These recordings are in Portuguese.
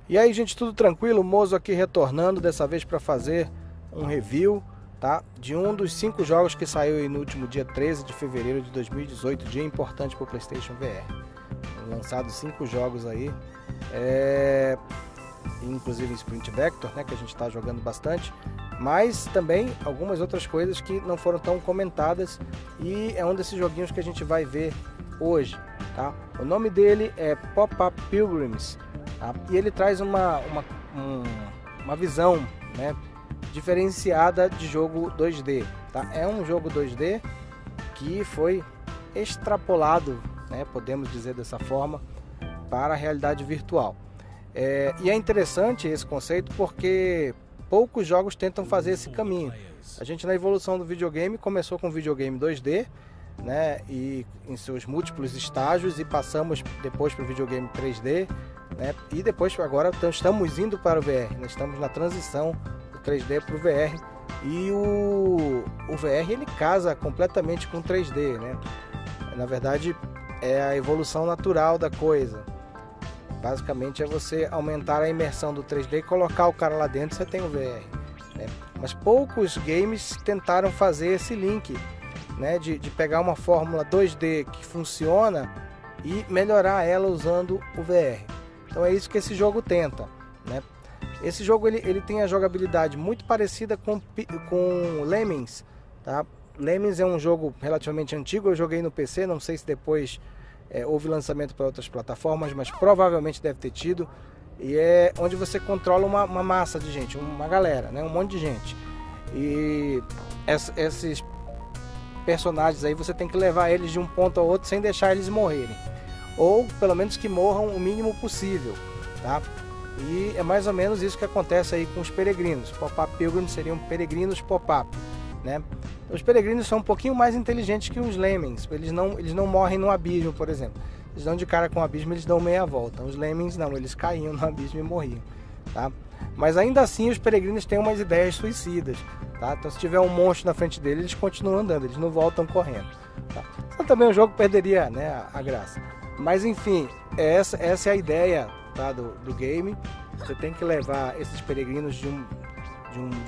E aí, gente, tudo tranquilo? Mozo aqui retornando, dessa vez para fazer um review, tá? De um dos 5 jogos que saiu aí no último dia 13 de fevereiro de 2018, dia importante para o PlayStation VR. Lançados 5 jogos aí, inclusive Sprint Vector, né, que a gente está jogando bastante, mas também algumas outras coisas que não foram tão comentadas, e é um desses joguinhos que a gente vai ver hoje, tá? O nome dele é Pop-Up Pilgrims, tá? E ele traz uma visão, né, diferenciada de jogo 2D, tá? É um jogo 2D que foi extrapolado, né, podemos dizer dessa forma, para a realidade virtual. E é interessante esse conceito porque poucos jogos tentam fazer esse caminho. A gente, na evolução do videogame, começou com o videogame 2D, né, e em seus múltiplos estágios, e passamos depois para o videogame 3D, né, e depois agora estamos indo para o VR, né, estamos na transição do 3D para o VR, e o VR ele casa completamente com o 3D, né? Na verdade é a evolução natural da coisa. Basicamente é você aumentar a imersão do 3D e colocar o cara lá dentro, você tem o VR, né? Mas poucos games tentaram fazer esse link, né, de pegar uma fórmula 2D que funciona e melhorar ela usando o VR. Então é isso que esse jogo tenta, né? Esse jogo ele tem a jogabilidade muito parecida com Lemmings, tá? Lemmings é um jogo relativamente antigo, eu joguei no PC, não sei se depois houve lançamento para outras plataformas, mas provavelmente deve ter tido. E é onde você controla uma massa de gente, uma galera, né? Um monte de gente. E esses personagens aí você tem que levar eles de um ponto ao outro sem deixar eles morrerem, ou pelo menos que morram o mínimo possível, tá? E é mais ou menos isso que acontece aí com os peregrinos. Pop-up Pilgrims seriam peregrinos pop-up, né? Os peregrinos são um pouquinho mais inteligentes que os Lemmings. Eles não morrem no abismo, por exemplo. Eles dão de cara com o abismo, eles dão meia volta. Os Lemmings não, eles caíam no abismo e morriam, tá? Mas ainda assim os peregrinos têm umas ideias suicidas, tá? Então se tiver um monstro na frente deles, eles continuam andando, eles não voltam correndo, tá? Então também o jogo perderia, né, a graça. Mas enfim, essa é a ideia, tá, do game. Você tem que levar esses peregrinos de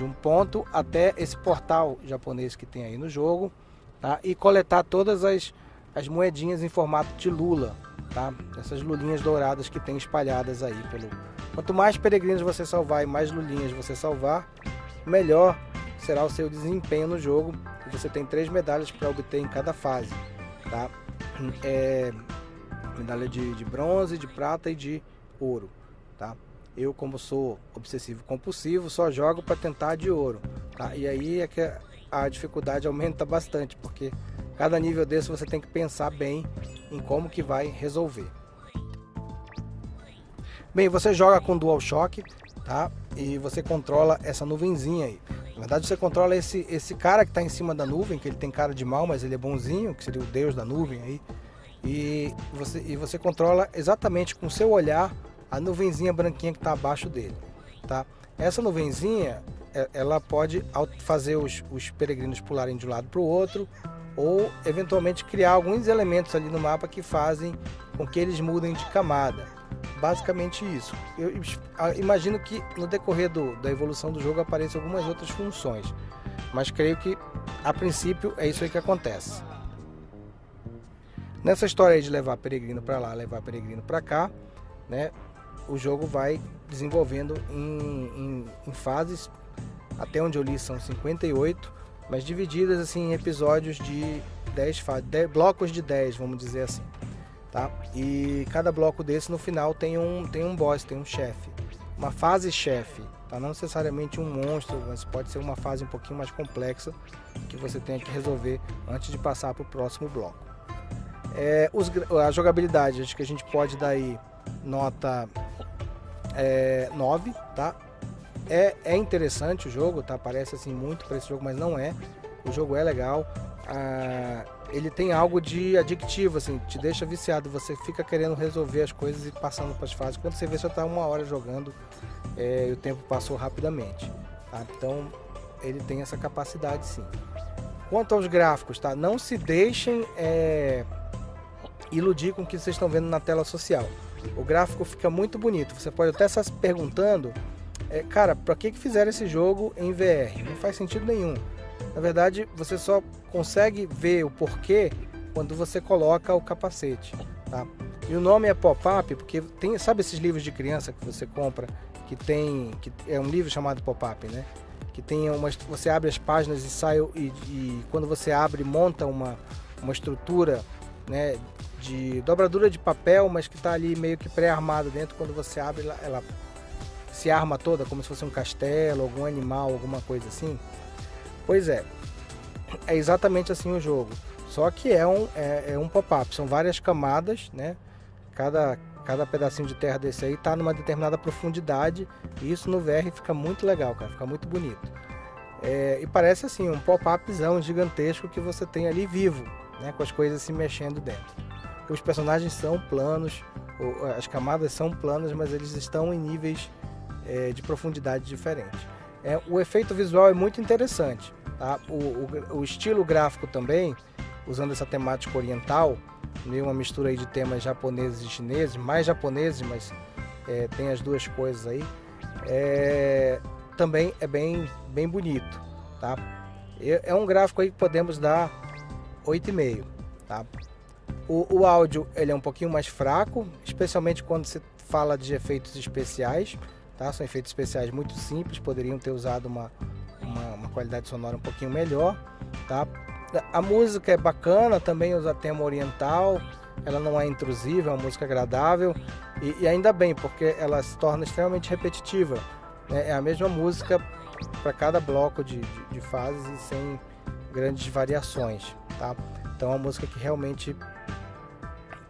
um ponto até esse portal japonês que tem aí no jogo, tá? E coletar todas as moedinhas em formato de lula, tá? Essas lulinhas douradas que tem espalhadas aí pelo... Quanto mais peregrinos você salvar e mais lulinhas você salvar, melhor será o seu desempenho no jogo. Você tem 3 medalhas para obter em cada fase, tá? Medalha de bronze, de prata e de ouro, tá? Eu, como sou obsessivo compulsivo, só jogo para tentar de ouro, tá? E aí é que a dificuldade aumenta bastante, porque cada nível desse você tem que pensar bem em como que vai resolver. Bem, você joga com DualShock, tá? E você controla essa nuvenzinha aí. Na verdade você controla esse cara que está em cima da nuvem, que ele tem cara de mal, mas ele é bonzinho, que seria o deus da nuvem aí. E você controla exatamente com o seu olhar a nuvenzinha branquinha que está abaixo dele, tá? Essa nuvenzinha, ela pode fazer os peregrinos pularem de um lado para o outro, ou eventualmente criar alguns elementos ali no mapa que fazem com que eles mudem de camada. Basicamente isso. Eu imagino que no decorrer da evolução do jogo apareçam algumas outras funções, mas creio que a princípio é isso aí que acontece. Nessa história aí de levar peregrino para lá, levar peregrino para cá, né, o jogo vai desenvolvendo em fases, até onde eu li são 58, mas divididas assim em episódios de 10 blocos de 10, vamos dizer assim, tá? E cada bloco desse no final tem um boss, tem um chefe, uma fase chefe, tá? Não necessariamente um monstro, mas pode ser uma fase um pouquinho mais complexa que você tem que resolver antes de passar para o próximo bloco. A jogabilidade, acho que a gente pode dar aí nota 9, tá? É interessante o jogo, tá? Parece assim muito para esse jogo, mas não é. O jogo é legal. Ele tem algo de adictivo, assim, te deixa viciado. Você fica querendo resolver as coisas e passando para as fases. Quando você vê, você tá 1 hora jogando, e o tempo passou rapidamente, tá? Então ele tem essa capacidade, sim. Quanto aos gráficos, tá? Não se deixem iludir com o que vocês estão vendo na tela social. o gráfico fica muito bonito. Você pode até estar se perguntando, cara, para que fizeram esse jogo em VR? Não faz sentido nenhum. Na verdade, você só consegue ver o porquê quando você coloca o capacete, tá? E o nome é pop-up porque tem, sabe esses livros de criança que você compra, que é um livro chamado pop-up, né? Que tem você abre as páginas e sai e quando você abre monta uma estrutura, né, de dobradura de papel, mas que está ali meio que pré-armado dentro. Quando você abre, ela se arma toda como se fosse um castelo, algum animal, alguma coisa assim. Pois é exatamente assim o jogo, só que é um pop-up, são várias camadas, né? Cada pedacinho de terra desse aí está numa determinada profundidade, e isso no VR fica muito legal, cara, fica muito bonito. E parece assim um pop-upzão gigantesco que você tem ali vivo, né? Com as coisas se mexendo dentro. Os personagens são planos, as camadas são planas, mas eles estão em níveis de profundidade diferentes. O efeito visual é muito interessante, tá? O estilo gráfico também, usando essa temática oriental, meio uma mistura aí de temas japoneses e chineses, mais japoneses, mas tem as duas coisas aí, também é bem bonito, tá? É um gráfico aí que podemos dar 8,5, tá? O áudio ele é um pouquinho mais fraco, especialmente quando se fala de efeitos especiais, tá? São efeitos especiais muito simples, poderiam ter usado uma qualidade sonora um pouquinho melhor, tá? A música é bacana, também usa tema oriental, ela não é intrusiva, é uma música agradável, e ainda bem, porque ela se torna extremamente repetitiva, né? É a mesma música para cada bloco de fases e sem grandes variações, tá? Então é uma música que realmente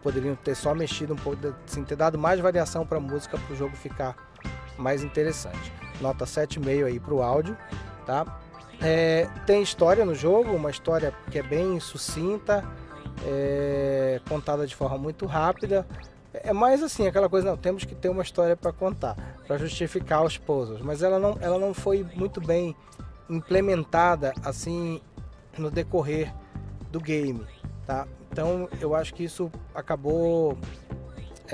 poderiam ter só mexido um pouco, assim, ter dado mais variação para a música, para o jogo ficar mais interessante. Nota 7,5 aí para o áudio, tá? Tem história no jogo, uma história que é bem sucinta, contada de forma muito rápida. É mais assim, aquela coisa, não, temos que ter uma história para contar, para justificar os puzzles, mas ela não foi muito bem implementada assim no decorrer do game, tá? Então eu acho que isso acabou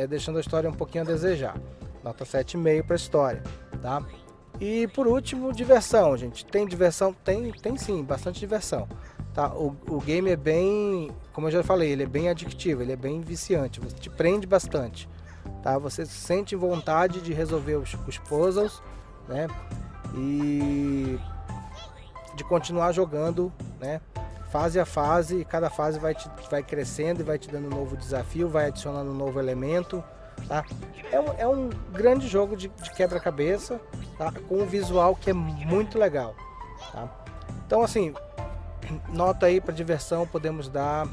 deixando a história um pouquinho a desejar. Nota 7,5 para a história, tá? E por último, diversão, gente. Tem diversão? Tem sim, bastante diversão, tá? O game é bem, como eu já falei, ele é bem adictivo, ele é bem viciante, você te prende bastante, tá? Você sente vontade de resolver os puzzles, né? E de continuar jogando, né? Fase a fase, e cada fase vai crescendo e vai te dando um novo desafio, vai adicionando um novo elemento, tá? É um grande jogo de quebra-cabeça, tá? Com um visual que é muito legal, tá? Então assim, nota aí para diversão podemos dar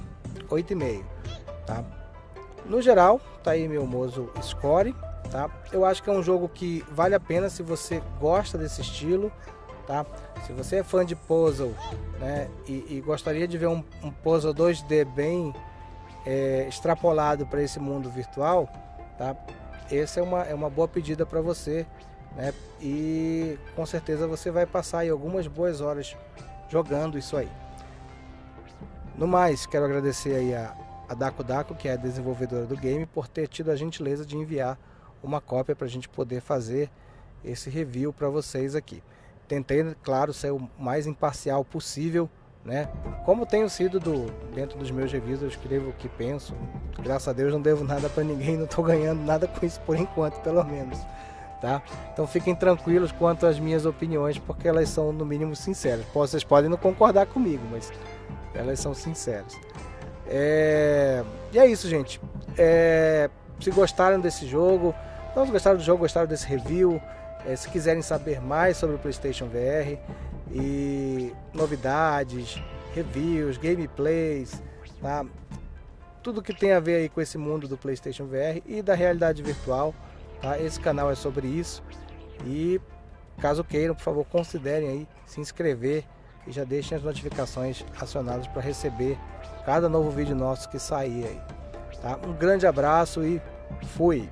8,5, tá? No geral, tá aí meu Mozo Score, tá? Eu acho que é um jogo que vale a pena se você gosta desse estilo, tá? Se você é fã de puzzle, né, e gostaria de ver um puzzle 2D bem extrapolado para esse mundo virtual, tá? Essa é uma boa pedida para você, né? E com certeza você vai passar aí algumas boas horas jogando isso aí. No mais, quero agradecer aí a Daco, que é a desenvolvedora do game, por ter tido a gentileza de enviar uma cópia para a gente poder fazer esse review para vocês aqui. Tentei, claro, ser o mais imparcial possível, né? Como tenho sido dentro dos meus reviews, eu escrevo o que penso. Graças a Deus não devo nada para ninguém, não estou ganhando nada com isso por enquanto, pelo menos, tá? Então fiquem tranquilos quanto às minhas opiniões, porque elas são no mínimo sinceras. Vocês podem não concordar comigo, mas elas são sinceras. E é isso, gente. Se gostaram desse jogo, não se gostaram do jogo, gostaram desse review, se quiserem saber mais sobre o PlayStation VR e novidades, reviews, gameplays, tá? Tudo que tem a ver aí com esse mundo do PlayStation VR e da realidade virtual, tá? Esse canal é sobre isso. E caso queiram, por favor, considerem aí se inscrever e já deixem as notificações acionadas para receber cada novo vídeo nosso que sair aí, tá? Um grande abraço e fui!